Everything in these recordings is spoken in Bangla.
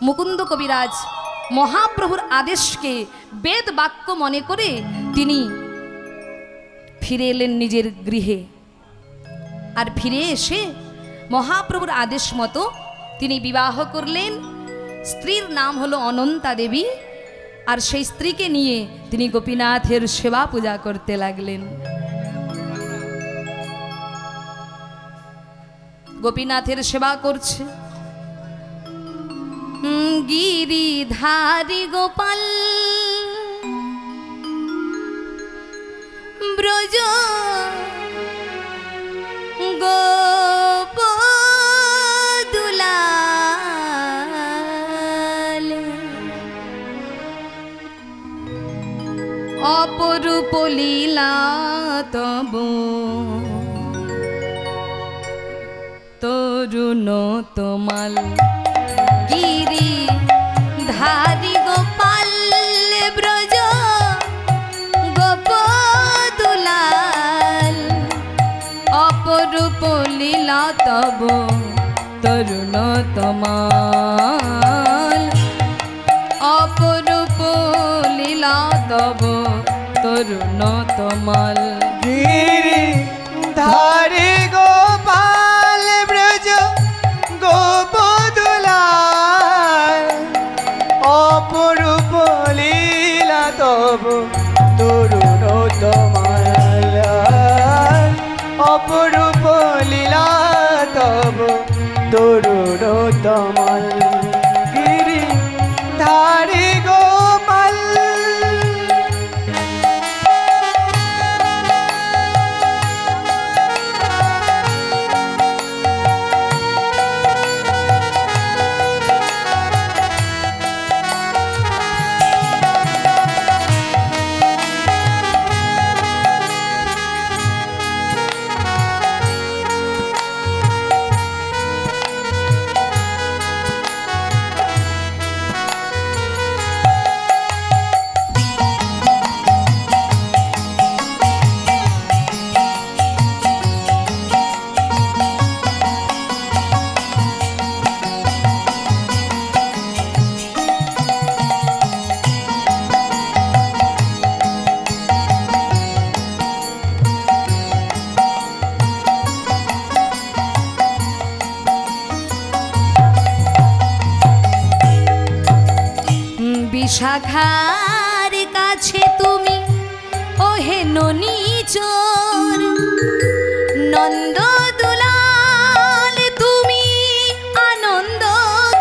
মুকুন্দ কবিরাজ মহাপ্রভুর আদেশকে বেদ বাক্য মনে করে তিনি ফিরে এলেন নিজের গৃহে। আর ফিরে এসে মহাপ্রভুর আদেশ মতো তিনি বিবাহ করলেন। স্ত্রীর নাম হলো অনন্তা দেবী। আর সেই স্ত্রীকে নিয়ে তিনি গোপীনাথের সেবা পূজা করতে লাগলেন। গোপীনাথের সেবা করছে। গিরিধারী গোপাল ব্রজ গোপদুলাল অপরূপ লীলা তব তরুণ তোমাল। গিরিধারী গোপাল ব্রজ গোপদুলাল অপরূপ লীলা তব তরুণ তোমাল। অপরূপ লীলা তব তরুণ তোমাল। গিরিধারী গোপাল ব্রজ গোপদুলাল অপরূপ লীলা তব তরুণ তোমাল। অপরূপ লীলা তব তরুণ তোমাল। গিরিধারী গোপাল বিশাখার কাছে তুমি ওহে ননীচর নন্দ দুলাল তুমি আনন্দ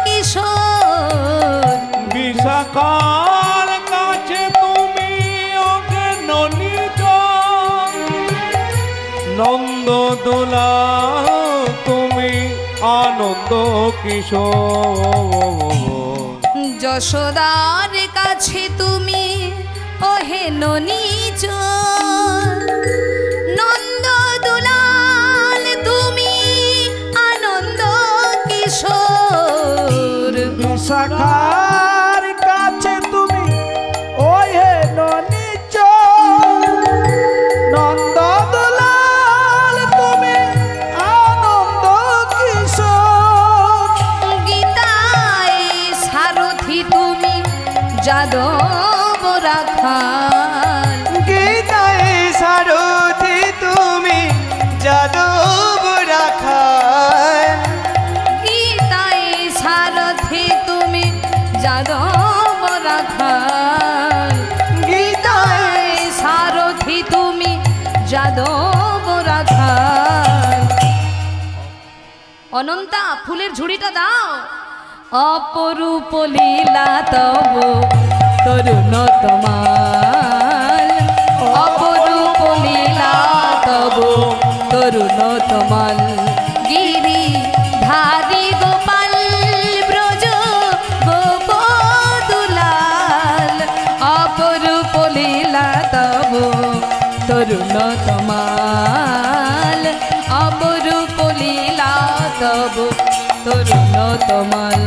কিশোর। বিশাখার কাছে তুমি ওহে ননীচর নন্দ দুলাল তুমি আনন্দ কিশোর। যশোদার কাছে তুমি ওহে ননীচর নন্দ দুলাল তুমি আনন্দ কিশোর। বিশাখার কাছে তুমি ওহে ননীচর নন্দ দুলাল তুমি আনন্দ কিশোর। গীতায় সারথি তুমি যাদব রাখাল। গীতায় সারথি তুমি যাদব রাখাল। গীতায় সারথি তুমি যাদব রাখাল। গীতায় সারথি তুমি যাদব রাখাল। অনন্তা ফুলের ঝুড়িটা দাও। অপরূপ লীলা তব তরুণ তোমাল। অপরূপ লীলা তব তরুণ তোমাল। গিরিধারী গোপাল ব্রজ গোপদুলাল অপরূপ লীলা তব তরুণ তোমাল। অপরূপ লীলা তব তরুণ তোমাল।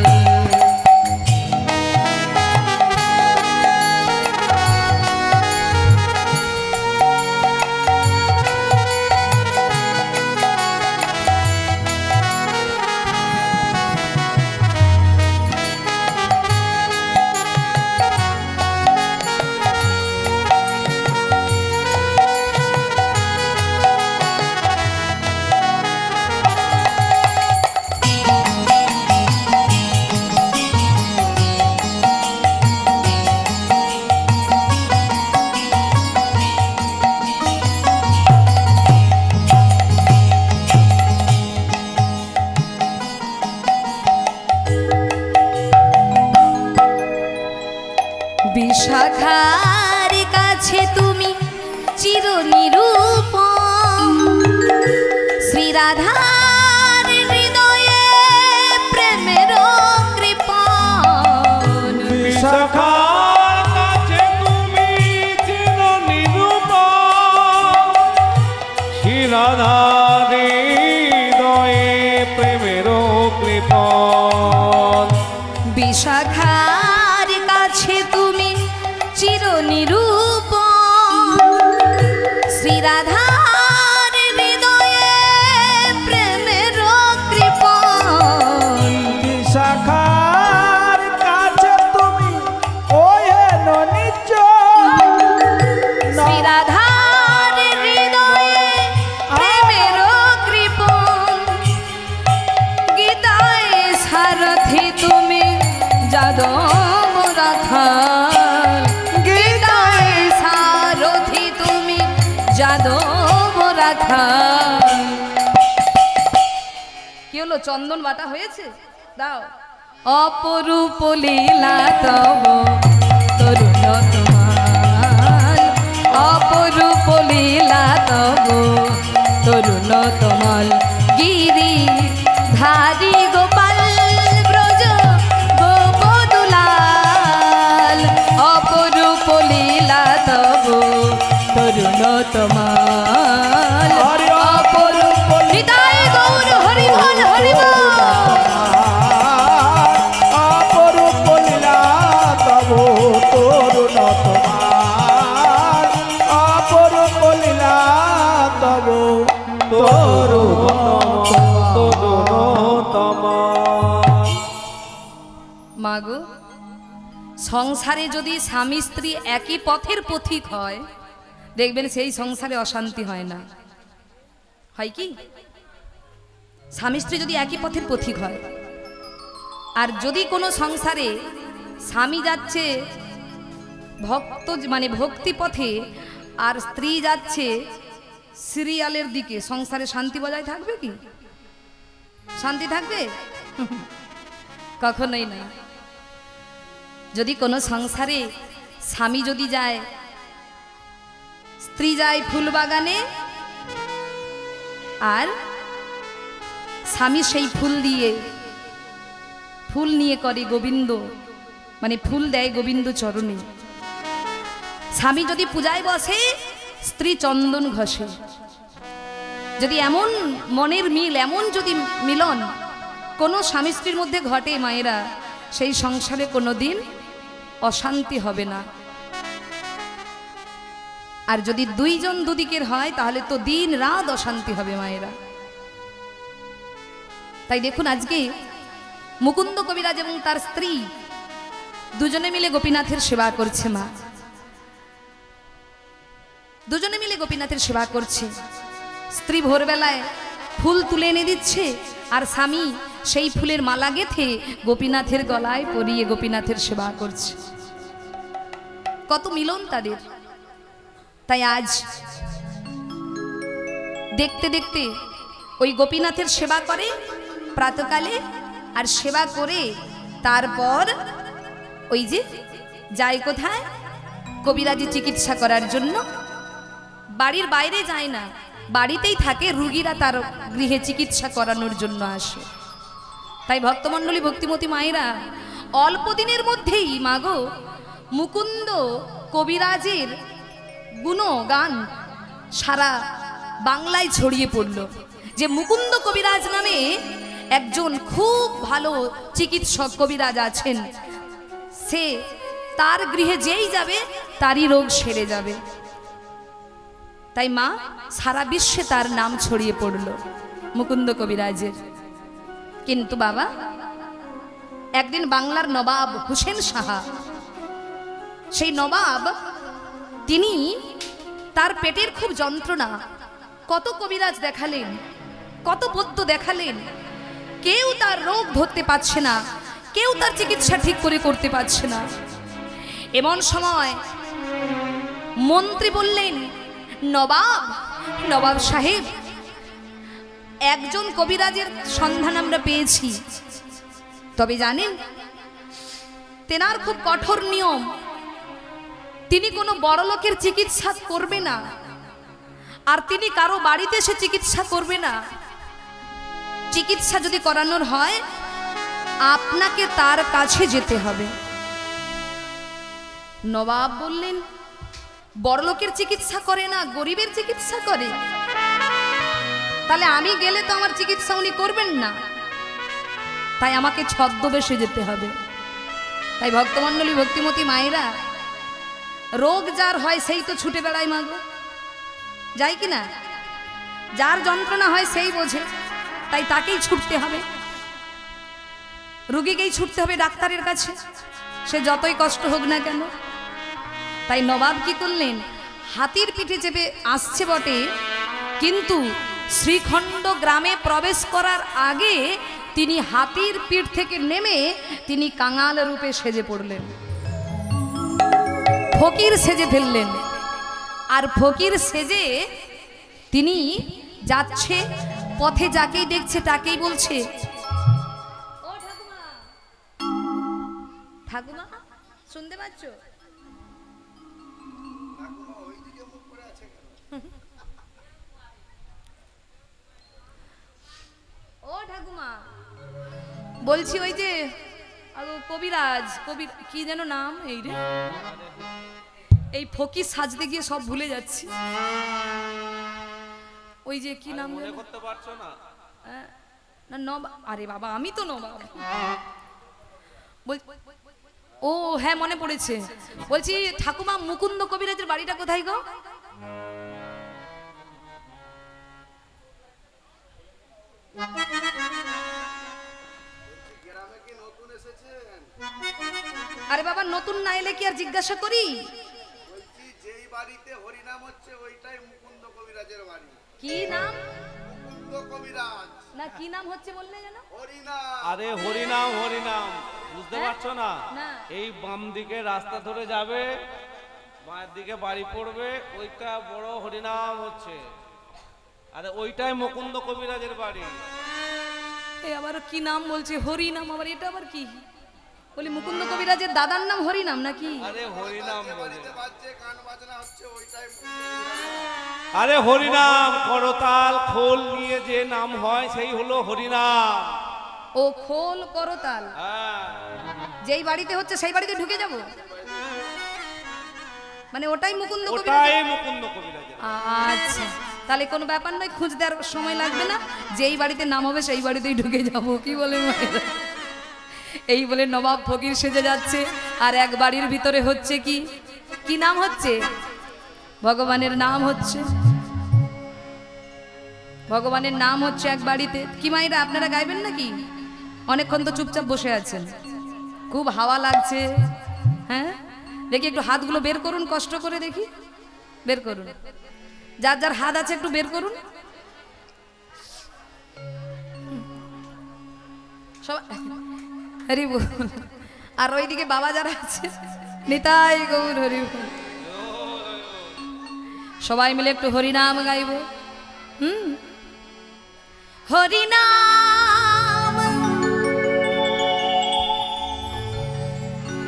বিশাখার কাছে তুমি চির নিরূপম, শ্রী রাধার হৃদয়ে প্রেমের কৃপণ। বিশাখার কাছে তুমি চির নিরূপম, শ্রী রাধার হৃদয়ে প্রেমের কৃপণ। বিশাখার কাছে তুমি চির নিরূপম, শ্রী রাধার হৃদয়ে প্রেমের কৃপণ। বিশাখার কাছে তুমি ওই হেন নিজ, শ্রী রাধার হৃদয়ে প্রেমের কৃপণ। গীতায় সারথি তুমি যাদব রাখাল, গীতায় সারথি তুমি যাদব রাখাল। কি হলো, চন্দন বাটা হয়েছে? দাও। অপরূপ লীলা তব তরুণ তোমার, অপরূপ লীলা তব তরুণ তোমার। গিরি ধারি গোপাল ব্রজ গোপদুলাল, অপরূপ লীলা তব তরুণ তোমার। অপরূপ হৃদয় গৌর হরি বল হরি বল। অপরূপ লীলা তব তরুণ তোমার, অপরূপ লীলা তব মাগো, সংসারে যদি স্বামী স্ত্রী একই পথের পথিক হয়, দেখবেন সেই সংসারে অশান্তি হয় না। হয় কি? স্বামী স্ত্রী যদি একই পথের পথিক হয়, আর যদি কোনো সংসারে স্বামী যাচ্ছে ভক্ত মানে ভক্তি পথে আর স্ত্রী যাচ্ছে সিরিয়ালের দিকে, সংসারে শান্তি বজায় থাকবে কি? শান্তি থাকবে? কখনোই না। যদি কোনো সংসারে স্বামী যদি যায়, স্ত্রী যায় ফুল বাগানে, আর স্বামী সেই ফুল নিয়ে করে গোবিন্দ, মানে ফুল দেয় গোবিন্দ চরণে। স্বামী যদি পূজায় বসে, স্ত্রী চন্দন ঘষে। যদি এমন মনের মিল, এমন যদি মিলন কোনো স্বামী স্ত্রীর মধ্যে ঘটে মায়েরা, সেই সংসারে কোনোদিন অশান্তি হবে না। আর যদি দুইজন দুদিকের হয়, তাহলে তো দিন রাত অশান্তি হবে মায়েরা। তাই দেখুন, আজকে মুকুন্দ কবিরাজ এবং তার স্ত্রী দুজনে মিলে গোপীনাথের সেবা করছে। মা দুজনে মিলে গোপীনাথের সেবা করছে। স্ত্রী ভোরবেলায় ফুল তুলে এনে দিচ্ছে, আর স্বামী সেই ফুলের মালা গেঁথে গোপীনাথের গলায় পরিয়ে গোপীনাথের সেবা করছে। কত মিলন তাদের। তাই আজ দেখতে দেখতে ওই গোপীনাথের সেবা করে প্রাতকালে, আর সেবা করে তারপর ওই যে যায় কোথায়? কবিরাজি চিকিৎসা করার জন্য। বাড়ির বাইরে যায় না, বাড়িতেই থাকে। রুগীরা তার গৃহে চিকিৎসা করানোর জন্য আসে। তাই ভক্তমণ্ডলী, ভক্তিমতী মায়েরা, অল্প দিনের মধ্যেই মাগো মুকুন্দ কবিরাজের গুণগান সারা বাংলায় ছড়িয়ে পড়ল, যে মুকুন্দ কবিরাজ নামে একজন খুব ভালো চিকিৎসক কবিরাজ আছেন। সে তার গৃহে যেই যাবে তারই রোগ সেরে যাবে। তাই মা সারা বিশ্বে তার নাম ছড়িয়ে পড়ল মুকুন্দ কবিরাজের। কিন্তু বাবা, একদিন বাংলার নবাব হুসেন সাহা, সেই নবাব, তিনি তার পেটের খুব যন্ত্রণা, কত কবিরাজ দেখালেন, কত বৈদ্য দেখালেন, কেউ তার রোগ ধরতে পারছে না, কেউ তার চিকিৎসা ঠিক করে করতে পারছে না। এমন সময় মন্ত্রী বললেন, নবাব সাহেব, একজন কবিরাজের সন্ধান আমরা পেয়েছি, তবে জানেন তেনার খুব কঠোর নিয়ম, তিনি কোনো বড় লোকের চিকিৎসা করবে না, আর তিনি কারো বাড়িতে এসে চিকিৎসা করবে না। চিকিৎসা যদি করানোর হয় আপনাকে তার কাছে যেতে হবে। নবাব বললেন, বড়লোকের চিকিৎসা করে না, গরিবের চিকিৎসা করে, তাহলে আমি গেলে তো আমার চিকিৎসা উনি করবেন না, তাই আমাকে ছদ্মবেশে যেতে হবে। তাই ভক্তমণ্ডলী, ভক্তিমতী মায়েরা, রোগ যার হয় সেই তো ছুটে বেড়ায় মাগো, যাই কি না? যার যন্ত্রণা হয় সেই বোঝে, তাই তাকেই ছুটতে হবে, রুগীকেই ছুটতে হবে ডাক্তারের কাছে, সে যতই কষ্ট হোক না কেন। তাই নবাব কি করলেন, হাতির পিঠে চেপে আসছে বটে, কিন্তু শ্রীখণ্ড গ্রামে প্রবেশ করার আগে তিনি হাতির পিঠ থেকে নেমে তিনি কাঙাল রূপে সেজে পড়লেন, ফকির সেজে ফেললেন। আর ফকির সেজে তিনি যাচ্ছে, পথে যাকেই দেখছে তাকেই বলছে, ও ঠাকুমা, ঠাকুমা শুনতে পাচ্ছ? ও ঠাকুমা, বলছি ওই যে কবিরাজ, কবির কি যেন নাম, এই রে, এই ফকির সাজতে গিয়ে সব ভুলে যাচ্ছি, ওই যে কি নাম মনে করতে পারছো না? না নবাব, আরে বাবা আমি তো নবাব। ও হ্যাঁ মনে পড়েছে, বলছি ঠাকুমা মুকুন্দ কবিরাজের বাড়িটা কোথায় গো? আরে বাবা নতুন না এলে কি আর জিজ্ঞাসা করি? বলছি যেই বাড়িতে হরিনাম হচ্ছে ওইটাই মুকুন্দ কবিরাজের বাড়ি। কি নাম? মুকুন্দ কবিরাজ। না কি নাম হচ্ছে বললে যেন? হরিনাম। আরে হরিনাম, হরিনাম বুঝতে পারছো না? না। এই বাম দিকে রাস্তা ধরে যাবে, বাঁয়ের দিকে বাড়ি পড়বে, ওইটা বড় হরিনাম হচ্ছে, আরে ওইটাই মুকুন্দ কবিরাজের বাড়ি। এই আবার কি নাম বলছে, হরিনাম, আবার এটা আবার কি? বলি মুকুন্দ কবিরাজের দাদার নাম হরিনাম নাকি? আরে হরিনাম বলে, বাজছে গান বাজনা হচ্ছে ওইটাই। আরে হরিনাম করতাল খোল নিয়ে যে নাম হয় সেই হলো হরিনাম। ও খোল করতাল, হ্যাঁ, যেই বাড়িতে হচ্ছে সেই বাড়িতে ঢুকে যাব, মানে ওটাই মুকুন্দ কবিরাজ। ওটাই মুকুন্দ কবিরাজের। আচ্ছা তাহলে কোনো ব্যাপার নয়, খুঁজতে আর সময় লাগবে না, যেই বাড়িতে নাম হবে সেই বাড়িতেই ঢুকে যাব। কি বলে মায়েরা? এই বলে নবাব ফকির সেজে যাচ্ছে, আর এক বাড়ির ভিতরে হচ্ছে কি, কি নাম হচ্ছে? ভগবানের নাম হচ্ছে, ভগবানের নাম হচ্ছে এক বাড়িতে। কি মায়েরা আপনারা গাইবেন নাকি? অনেকক্ষণ তো চুপচাপ বসে আছেন, খুব হাওয়া লাগছে। হ্যাঁ দেখি একটু হাতগুলো বের করুন, কষ্ট করে দেখি, বের করুন, যার যার হাত আছে একটু বের করুন সবাই। হরি বল। আর ওইদিকে বাবা যারা আছে, নিতাই গৌর হরি বল। সবাই মিলে একটু হরিনাম গাইব। হরিনাম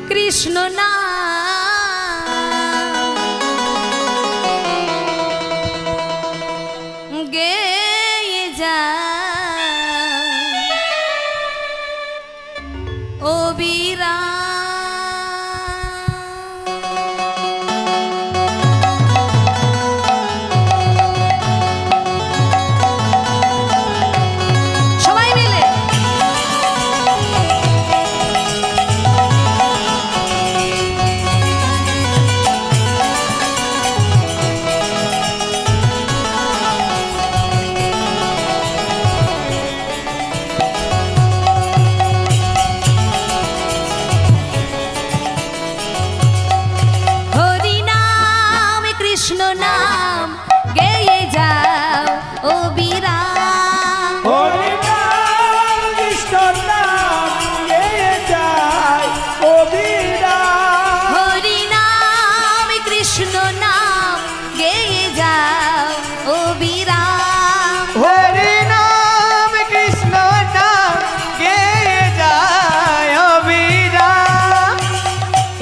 কৃষ্ণ নাম গেয়ে যা ও বীরা।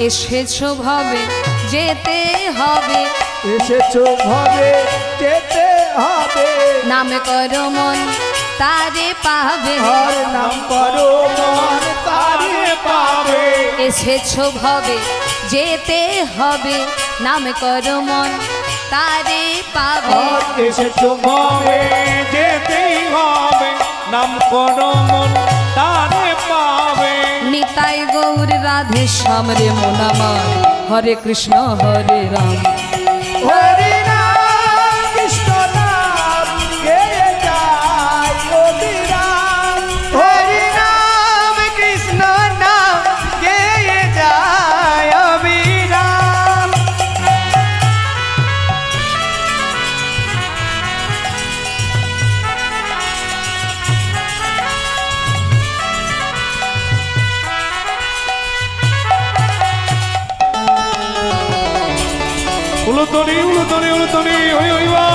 এসেছো ভবে যেতে হবে, এসেছো ভাবে যেতে হবে, নাম করো মন তারে পাবে, আর নাম করো মন তারে পাবে। এসেছো ভবে যেতে হবে, নাম করো মন তারে পাবে, আর এসেছো ভাবে যেতেই হবে, নাম করো মন তারে পাবে। নিতাই গৌর রাধে শ্যাম রে মন আমার, হরে কৃষ্ণ হরে রাম। হরি নাম কৃষ্ণ নাম গেয়ে যায় অবিরাম, হরি নাম কৃষ্ণ নাম গেয়ে যায় অবিরাম। উলুতনি উলুতনি উলুতনি হই হইবা।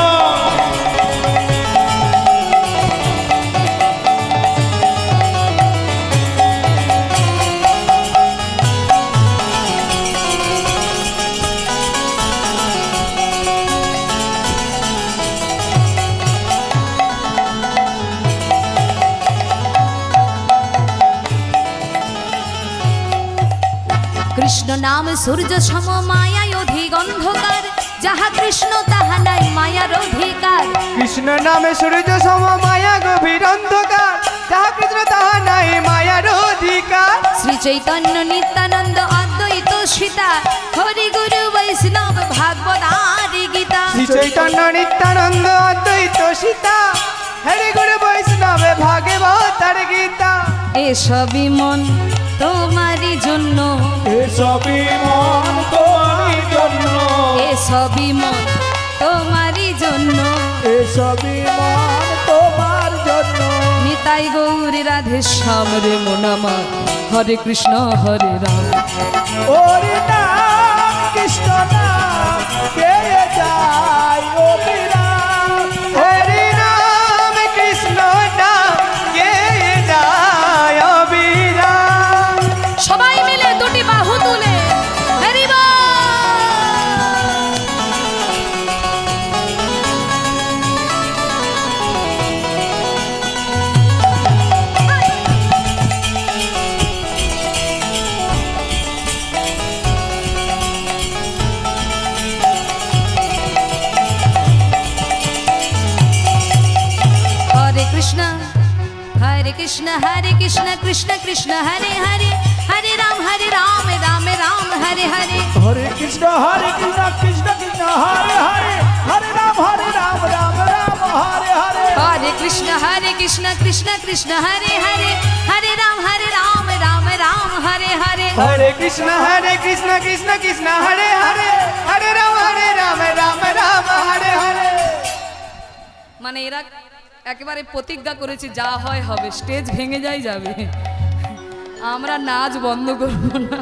কৃষ্ণ নাম সূর্য সম মায়ায় অধিক অন্ধকার, যাহা কৃষ্ণ তাহা নাই মায়ার অধিকার। কৃষ্ণ নামে সূর্য সম মায়া গভীর অন্ধকার, যাহা কৃষ্ণ তাহা নাই মায়ার অধিকার। শ্রী চৈতন্য নিত্যানন্দ অদ্বৈত সীতা, হরি গুরু বৈষ্ণব ভাগবত আদি গীতা। শ্রী চৈতন্য নিত্যানন্দ অদ্বৈত সীতা, হরি গুরু বৈষ্ণবে ভাগবত আর গীতা। এসবই মন তোমারই জন্য, এসবই মন তোমারই জন্য, এসবই মন তোমারই জন্য, এসবই মন তোমার জন্য। নিতাই গৌর রাধে শ্যাম রে মন আমার, হরে কৃষ্ণ হরে রাম। হরি নাম কৃষ্ণ নাম গেয়ে যায় অবিরাম, হরি নাম কৃষ্ণ নাম গেয়ে যায় অবিরাম। সবাই মিলে দুটি বাহু তুলে হরি বল। हरे कृष्ण हरे कृष्ण कृष्ण कृष्ण हरे हरे, हरे राम राम राम हरे हरे। हरे कृष्ण कृष्ण कृष्ण हरे हरे, हरे राम राम राम हरे हरे। हरे कृष्ण कृष्ण कृष्ण हरे हरे, हरे राम राम राम हरे हरे। हरे कृष्ण कृष्ण कृष्ण हरे हरे, हरे राम राम राम हरे हरे। মানে এরা একেবারে প্রতিজ্ঞা করেছে যা হয় হবে, স্টেজ ভেঙে যাবে, আমরা নাচ বন্ধ করব না।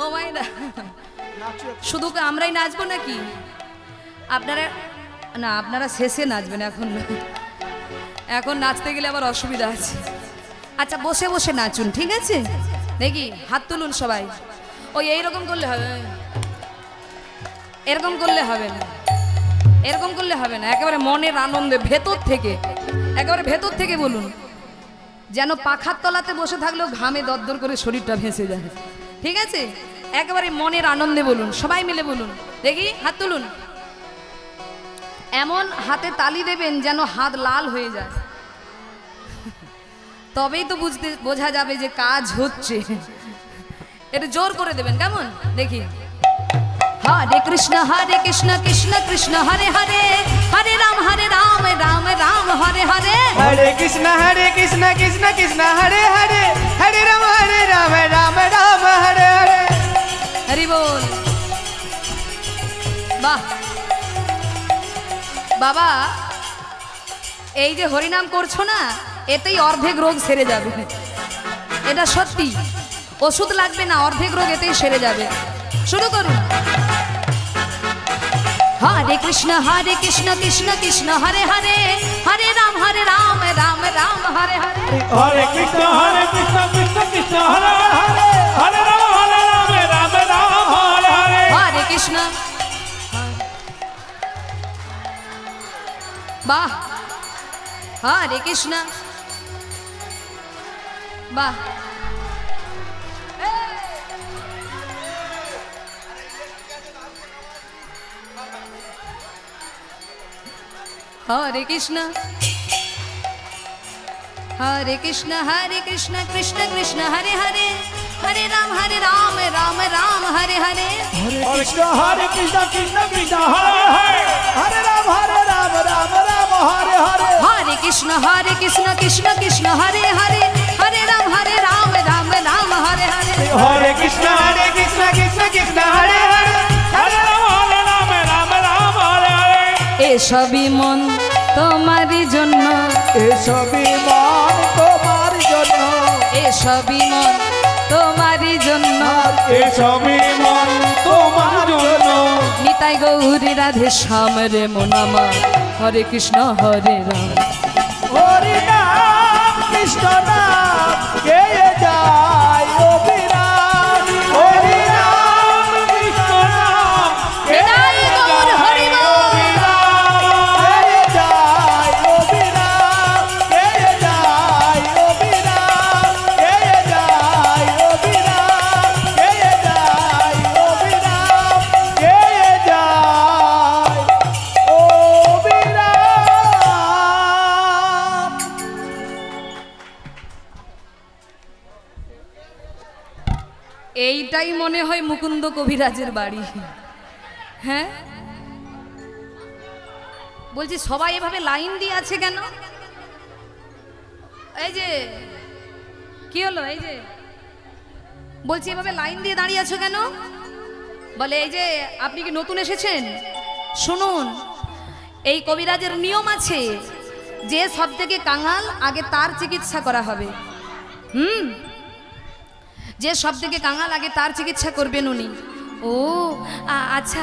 ও মাইরা, শুধু কি আমরাই নাচবো নাকি? আপনারা না, আপনারা শেষে নাচবেন, এখন না। এখন নাচতে গেলে আবার অসুবিধা আছে। আচ্ছা বসে বসে নাচুন, ঠিক আছে? দেখি হাত তুলুন সবাই। ওই এইরকম করলে হবে, এরকম করলে হবে না, এরকম করলে হবে না। একেবারে মনের আনন্দে ভেতর থেকে, একেবারে ভেতর থেকে বলুন, যেন পাখার তলাতে বসে থাকলেও ঘামে দরদর করে শরীরটা ভেসে যায়, ঠিক আছে? একেবারে মনের আনন্দে বলুন, সবাই মিলে বলুন। দেখি হাত তুলুন, এমন হাতে তালি দেবেন যেন হাত লাল হয়ে যায়, তবেই তো বোঝা যাবে যে কাজ হচ্ছে। এটা জোর করে দেবেন, কেমন? দেখি। हरे कृष्ण कृष्ण कृष्ण हरे हरे, हरे राम राम राम हरे हरे। हरे कृष्ण कृष्ण कृष्ण हरे हरे, हरे राम राम राम हरे हरे। हरि बोल। বাহ বাবা, এই যে হরিনাম করছো না, এতেই অর্ধেক রোগ সেরে যাবে। এটা সত্যি, ওষুধ লাগবে না, অর্ধেক রোগ এতেই সেরে যাবে। শুরু করুন। हरे कृष्ण कृष्ण कृष्ण हरे हरे, हरे राम राम राम हरे हरे। हरे कृष्ण कृष्ण कृष्ण हरे हरे, हरे राम কৃষ্ণ বাহ হরে কৃষ্ণ বাহ हरे कृष्ण कृष्ण कृष्ण हरे हरे हरे राम राम राम हरे हरे हरे कृष्ण कृष्ण कृष्ण हरे हरे हरे राम राम राम हरे हरे हरे कृष्ण कृष्ण कृष्ण हरे हरे हरे राम राम राम हरे हरे हरे कृष्ण कृष्ण कृष्ण हरे हरे हरे राम राम हरे हरे ए सभी मन तुम्हारी जन्म ए सभी मन तुम्हारी जन्म ए सभी मन तुम्हारी जन्म ए सभी मन तुम्हारी जन्म निताई गौरी राधे श्याम रे मोनामा हरे कृष्ण हरे राम हरि नाम कृष्ण नाम के जाय ओ विराम हरि नाम कृष्ण नाम के निताई गौर हरि बोल के जाय ओ विराम के जाय ओ विराम के जाय ओ विराम के जाय ओ विराम के जाय ओ विराम এইটাই মনে হয় মুকুন্দ কবিরাজের বাড়ি হ্যাঁ বলছি সবাই এভাবে লাইন দিয়ে আছে কেন এই যে কি হলো এই যে বলছি এভাবে লাইন দিয়ে দাঁড়িয়ে আছো কেন বলে এই যে আপনি কি নতুন এসেছেন শুনুন এই কবিরাজের নিয়ম আছে যে সব থেকে কাঙাল আগে তার চিকিৎসা করা হবে যে সব থেকে কাঙাল আগে তার চিকিৎসা করবেন উনি ও আচ্ছা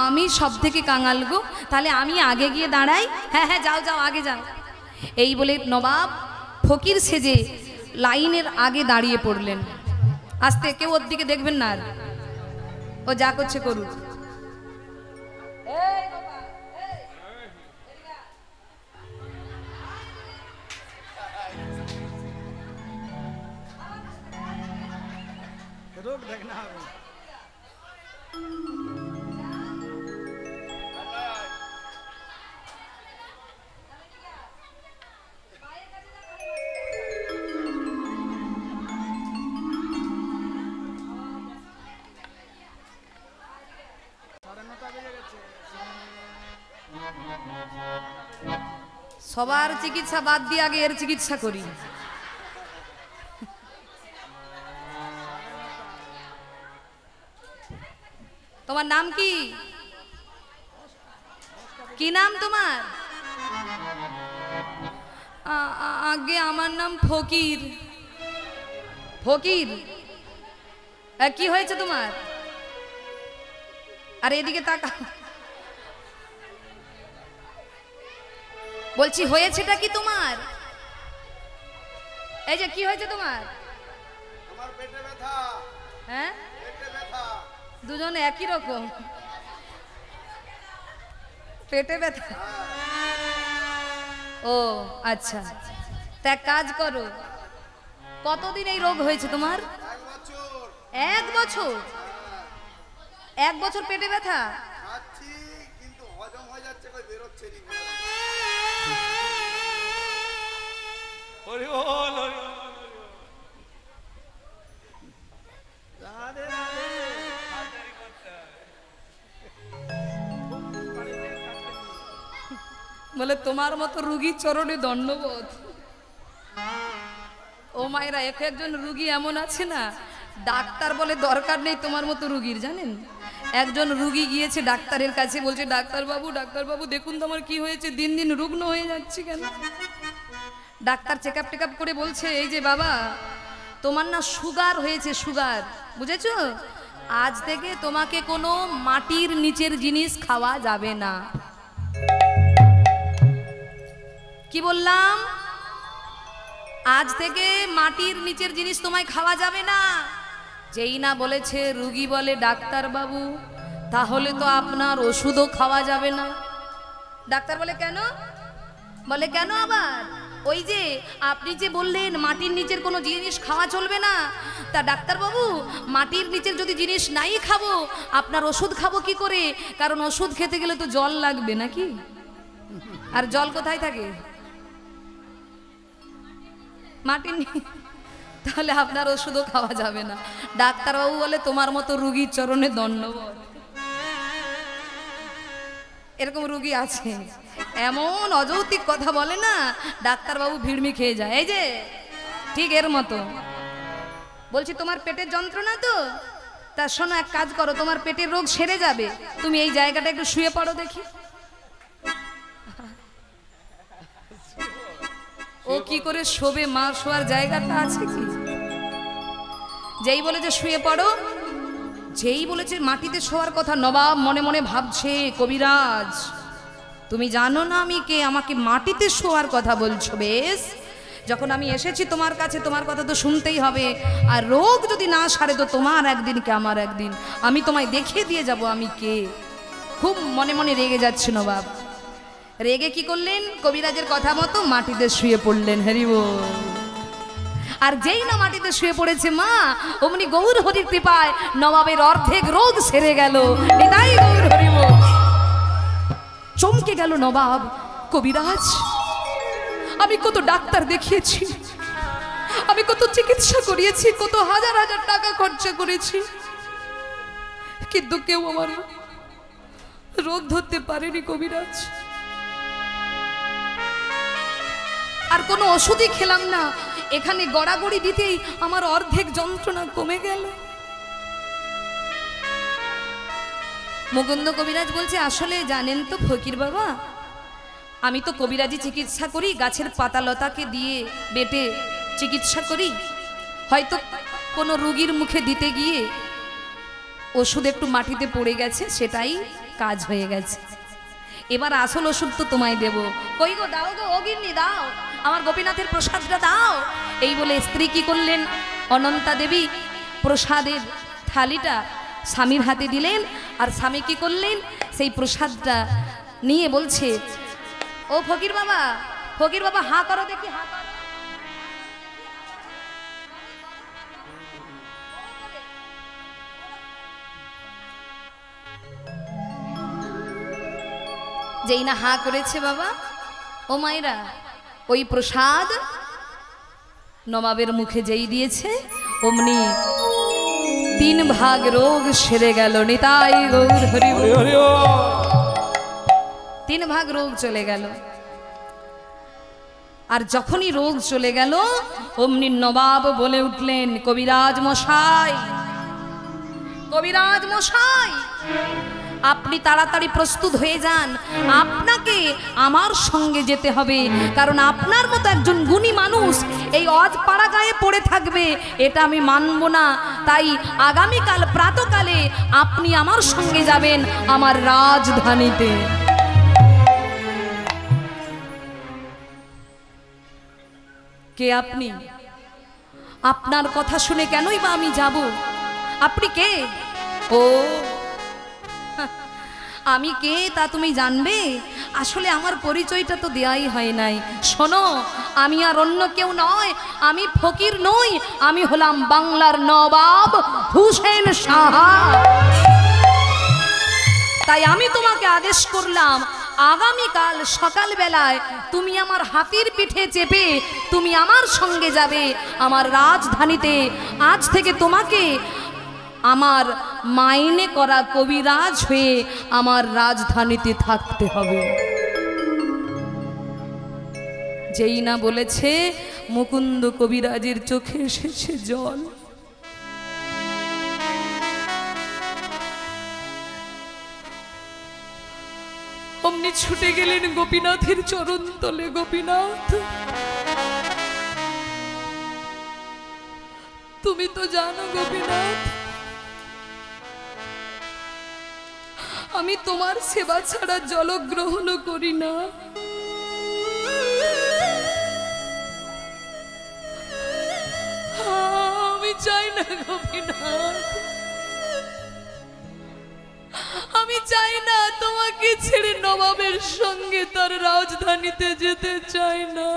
আমি সব থেকে কাঙাল গো তাহলে আমি আগে গিয়ে দাঁড়াই হ্যাঁ হ্যাঁ যাও যাও আগে যাও এই বলে নবাব ফকির সেজে লাইনের আগে দাঁড়িয়ে পড়লেন আস্তে কেউ ওর দিকে দেখবেন না আর ও যা করছে করুক रोक देखना হবে সবার চিকিৎসা বাদ দিয়ে আগে এর চিকিৎসা করি তোমার নাম কি কি নাম তোমার আগে আমার নাম ফকির ফকির কি হয়েছে তোমার আর এদিকে তাকা বলছি হয়েছেটা কি তোমার এই যে কি হয়েছে তোমার আমার পেটে ব্যথা হ্যাঁ পেটে ব্যথা দুজনে একই রকম পেটে ব্যথা ও আচ্ছা তা এক কাজ করো কতদিন এই রোগ হয়েছে তোমার 1 বছর 1 বছর পেটে ব্যথা খাচ্ছি কিন্তু হজম হয়ে যাচ্ছে কই বেরোচ্ছে না হরি বল হরি বল। রাধে রাধে বলে তোমার মতো রুগী চরণে দণ্ডবোধ ও মায়েরা এক একজন রুগী এমন আছে না ডাক্তার বলে দরকার নেই তোমার মতো রুগীর জানেন একজন রুগী গিয়েছে ডাক্তারের কাছে বলছে ডাক্তার বাবু দেখুন তো আমার কি হয়েছে দিন দিন রুগ্ন হয়ে যাচ্ছে কেন ডাক্তার চেকআপ টেকআপ করে বলছে এই যে বাবা তোমার না সুগার হয়েছে সুগার বুঝেছো আজ থেকে তোমাকে কোনো মাটির নিচের জিনিস খাওয়া যাবে না কি বললাম আজ থেকে মাটির নিচের জিনিস তোমায় খাওয়া যাবে না যেই না বলেছে রুগী বলে ডাক্তার বাবু তাহলে তো আপনার ওষুধও খাওয়া যাবে না। ডাক্তার বলে কেন? বলে কেন আবার? ওই যে আপনি যে বললেন মাটির নিচের কোনো জিনিস খাওয়া চলবে না, তা ডাক্তারবাবু মাটির নিচের যদি জিনিস নাই খাবো, আপনার ওষুধ খাবো কি করে? কারণ ওষুধ খেতে গেলে তো জল লাগবে নাকি, আর জল কোথায় থাকে? মাটির তাহলে আপনার ওষুধও খাওয়া যাবে না। ডাক্তারবাবু বলে তোমার মতো রুগীর চরণে দণ্ডবত। এরকম রুগী আছে, এমন অযৌক্তিক কথা বলে না, ডাক্তারবাবু ভিড়মি খেয়ে যায়। এই যে ঠিক এর মতো বলছি, তোমার পেটের যন্ত্রণা তো, তা শোনো এক কাজ করো, তোমার পেটের রোগ সেরে যাবে, তুমি এই জায়গাটা একটু শুয়ে পড়ো দেখি। ও কি করে শোবে? মা শোয়ার জায়গাটা আছে কি? যেই বলেছে শুয়ে পড়ো, যেই বলেছে মাটিতে শোয়ার কথা, নবাব মনে মনে ভাবছে কবিরাজ তুমি জানো না আমি কে, আমাকে মাটিতে শোয়ার কথা বলছো? বেশ, যখন আমি এসেছি তোমার কাছে, তোমার কথা তো শুনতেই হবে, আর রোগ যদি না সারে তো তোমার একদিন কে আমার একদিন, আমি তোমায় দেখিয়ে দিয়ে যাব আমি কে। খুব মনে মনে রেগে যাচ্ছে নবাব। রেগে কি করলেন? কবিরাজের কথা মতো মাটিতে শুয়ে পড়লেন। হরি বল। আর যেই না মাটিতে শুয়ে পড়েছে মা, অমনি গৌর হরির কৃপায় নবাবের অর্ধেক রোগ সেরে গেল। এটাই গৌর হরি বল। চমকে গেল নবাব, কবিরাজ আমি কত ডাক্তার দেখিয়েছি, আমি কত চিকিৎসা করিয়েছি, কত হাজার হাজার টাকা খরচা করেছি, কিন্তু কেউ আমার রোগ ধরতে পারেনি কবিরাজ। আর কোনো ওষুধই খেলাম না, এখানে গড়াগড়ি দিতেই আমার অর্ধেক যন্ত্রণা কমে গেল। মুকুন্দ কবিরাজ বলছে, আসলে জানেন তো ফকির বাবা, আমি তো কবিরাজি চিকিৎসা করি, গাছের পাতা লতাকে দিয়ে বেটে চিকিৎসা করি, হয়তো কোনো রোগীর মুখে দিতে গিয়ে ওষুধ একটু মাটিতে পড়ে গেছে, সেটাই কাজ হয়ে গেছে। এবার আসল ওষুধ তো তোমায় দেব। কই গো, দাও গো, অগিন্নি দাও, আমার গোপীনাথের প্রসাদটা দাও। এই বলে স্ত্রী কি করলেন, অনন্তা দেবী প্রসাদের থালিটা স্বামীর হাতে দিলেন, আর স্বামী কি করলেন, সেই প্রসাদটা নিয়ে বলছে, ও ফকির বাবা, ফকির বাবা হাঁ করো দেখি, হাঁ করো। যেই না হাঁ করেছে বাবা, ও মায়েরা, ওই প্রসাদ নবাবের মুখে যেই দিয়েছে, অমনি 3 ভাগ রোগ সেরে গেল। নিতাই গৌর হরি বল। 3 ভাগ রোগ চলে গেল। আর যখনই রোগ চলে গেল, অমনি নবাব বলে উঠলেন, কবিরাজ মশাই, কবিরাজ মশাই, আপনি তাড়াতাড়ি প্রস্তুত হয়ে যান, আপনাকে আমার সঙ্গে যেতে হবে, কারণ আপনার মতো একজন গুণী মানুষ এই অজপাড়া গায়ে পড়ে থাকবে এটা আমি মানব না। তাই আগামীকাল প্রাতকালে আপনি আমার সঙ্গে যাবেন আমার রাজধানীতে। কে আপনি? আপনার কথা শুনে কেনই বা আমি যাব? আপনি কে? ও আমি কে তা তুমি জানবে? আসলে আমার পরিচয়টা তো দেয়াই হয় নাই। শোনো, আমি আর অন্য কেউ নয়, আমি ফকির নই, আমি হলাম বাংলার নবাব হুসেন সাহা। তাই আমি তোমাকে আদেশ করলাম, আগামীকাল সকালবেলায় তুমি আমার হাতির পিঠে চেপে তুমি আমার সঙ্গে যাবে আমার রাজধানীতে। আজ থেকে তোমাকে আমার মাইনে করা কবিরাজ হয়ে আমার রাজধানীতে থাকতে হবে। যেই না বলেছে, মুকুন্দ কবিরাজের চোখে এসেছে জল। অমনি ছুটে গেলেন গোপীনাথের চরণ তলে। গোপীনাথ, তুমি তো জানো গোপীনাথ, আমি তোমার সেবা ছাড়া জল গ্রহণ করি না। আমি চাই না গোপীনাথ, ছেড়ে নবাবের সঙ্গে তার রাজধানীতে যেতে চায় না।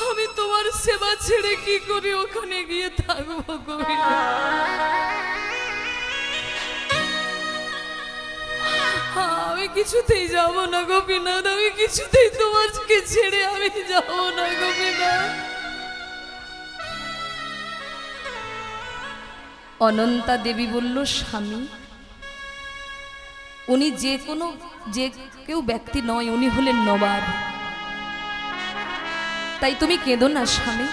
আমি তোমার সেবা ছেড়ে কি করে ওখানে গিয়ে থাকবো কবিরা? আমি কিছুতেই যাব না গোপীনাথ, আমি কিছুতেই তোমাকে ছেড়ে আমি যাব না গোপীনাথ। অনন্তা দেবী বলল, স্বামী উনি যে কেউ ব্যক্তি নয়, উনি হলেন নবাব। তাই তুমি কেঁদো না স্বামী,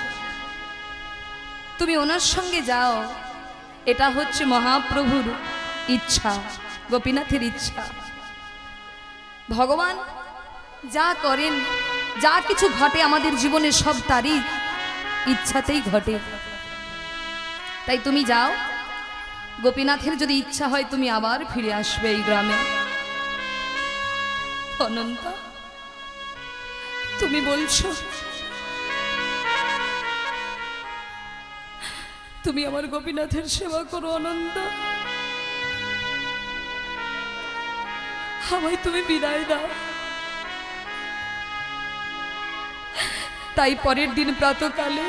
তুমি ওনার সঙ্গে যাও। এটা হচ্ছে মহাপ্রভুর ইচ্ছা, গোপীনাথের ইচ্ছা। ভগবান যা করেন, যা কিছু ঘটে আমাদের জীবনে সব তারই ইচ্ছাতেই ঘটে। তাই তুমি যাও, গোপীনাথের যদি ইচ্ছা হয় তুমি আবার ফিরে আসবে এই গ্রামে। অনন্তা তুমি বলছো তুমি আমার গোপীনাথের সেবা করো। অনন্তা আমায় তুমি বিদায় দাও। তাই পরের দিন প্রাতকালে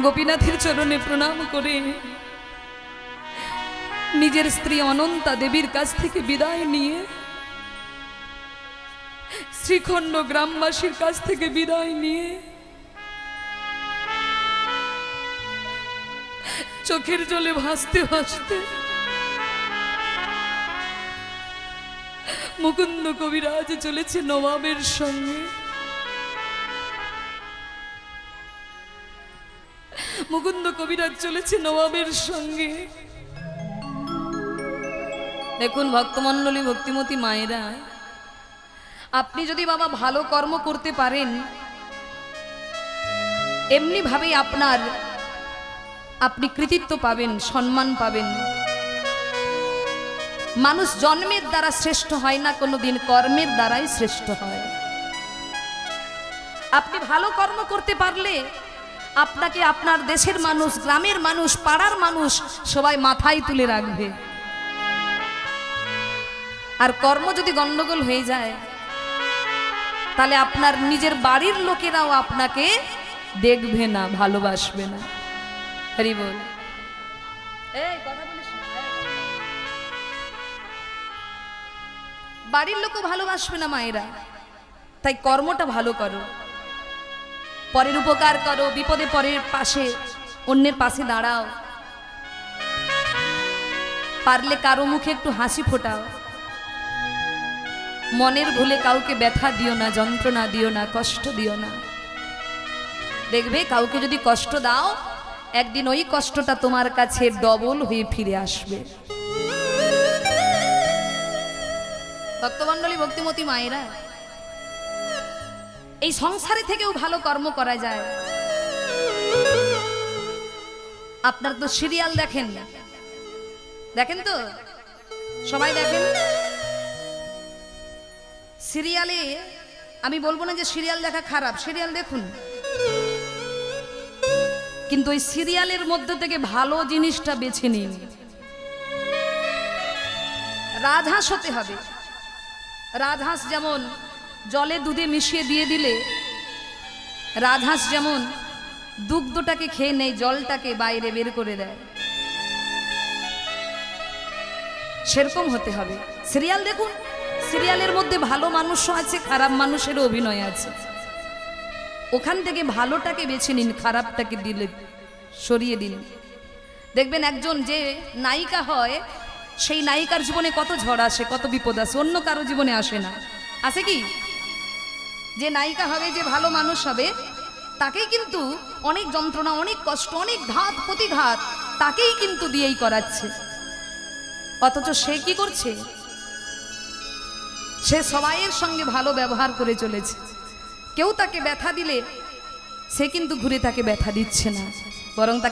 গোপীনাথের চরণে প্রণাম করে নিজের স্ত্রী অনন্তা দেবীর কাছ থেকে বিদায় নিয়ে, শ্রীখণ্ড গ্রামবাসীর কাছ থেকে বিদায় নিয়ে, চোখের জলে ভাসতে ভাসতে মুকুন্দ কবিরাজ চলেছে নবাবের সঙ্গে। মুকুন্দ কবিরাজ চলেছে নবাবের সঙ্গে। দেখুন ভক্তমণ্ডলী, ভক্তিমতী মায়েরা, আপনি যদি বাবা ভালো কর্ম করতে পারেন, এমনি ভাবেই আপনি কৃতিত্ব পাবেন, সম্মান পাবেন। মানুষ জন্মের দ্বারা শ্রেষ্ঠ হয় না, কোনোদিন কর্মের দ্বারাই শ্রেষ্ঠ হয়। আপনি ভালো কর্ম করতে পারলে আপনাকে আপনার দেশের মানুষ, গ্রামের মানুষ, পাড়ার মানুষ সবাই মাথায় তুলে রাখবে। আর কর্ম যদি গন্ডগোল হয়ে যায় তাহলে আপনার নিজের বাড়ির লোকেরাও আপনাকে দেখবে না, ভালোবাসবে না। হরি বল। এই কথা বলিস না। বাড়ির লোকও ভালোবাসবে না মায়েরা। তাই কর্মটা ভালো করো, পরের উপকার করো, বিপদে পরের পাশে, অন্যের পাশে দাঁড়াও। পারলে কারো মুখে একটু হাসি ফোটাও। মনের ভুলে কাউকে ব্যথা দিও না, যন্ত্রণা দিও না, কষ্ট দিও না। দেখবে কাউকে যদি কষ্ট দাও, একদিন ওই কষ্টটা তোমার কাছে ডবল হয়ে ফিরে আসবে। ভক্তমণ্ডলী, ভক্তিমতী মায়েরা, এই সংসারে থেকেও ভালো কর্ম করা যায়। আপনার তো সিরিয়াল দেখেন, দেখেন তো সবাই দেখেন। সিরিয়ালে আমি বলবো না যে সিরিয়াল দেখা খারাপ, সিরিয়াল দেখুন, কিন্তু ওই সিরিয়ালের মধ্যে থেকে ভালো জিনিসটা বেছে নিন। রাজহাঁস হতে হবে। রাজহাঁস যেমন জলে দুধে মিশিয়ে দিয়ে দিলে রাজহাঁস যেমন দুগ্ধটাকে খেয়ে নেয়, জলটাকে বাইরে বের করে দেয়, সেরকম হতে হবে। সিরিয়াল দেখুন, সিরিয়ালের মধ্যে ভালো মানুষও আছে, খারাপ মানুষেরও অভিনয় আছে। ওখান থেকে ভালোটাকে বেছে নিন, খারাপটাকে দিলে সরিয়ে দিন। দেখবেন একজন যে নায়িকা হয়, সেই নায়িকার জীবনে কত ঝড় আসে, কত বিপদ আসে, অন্য কারো জীবনে আসে না। আসে কি? যে নায়িকা হবে, যে ভালো মানুষ হবে, তাকেই কিন্তু অনেক যন্ত্রণা, অনেক কষ্ট, অনেক ঘাত প্রতিঘাত তাকেই কিন্তু দিয়েই করাচ্ছে। অথচ সে কি করছে? সে সবাইয়ের সঙ্গে ভালো ব্যবহার করে চলেছে। কেউ তাকে ব্যথা দিলে সে কিন্তু ঘুরে তাকে ব্যথা দিচ্ছে না, বরং তাকে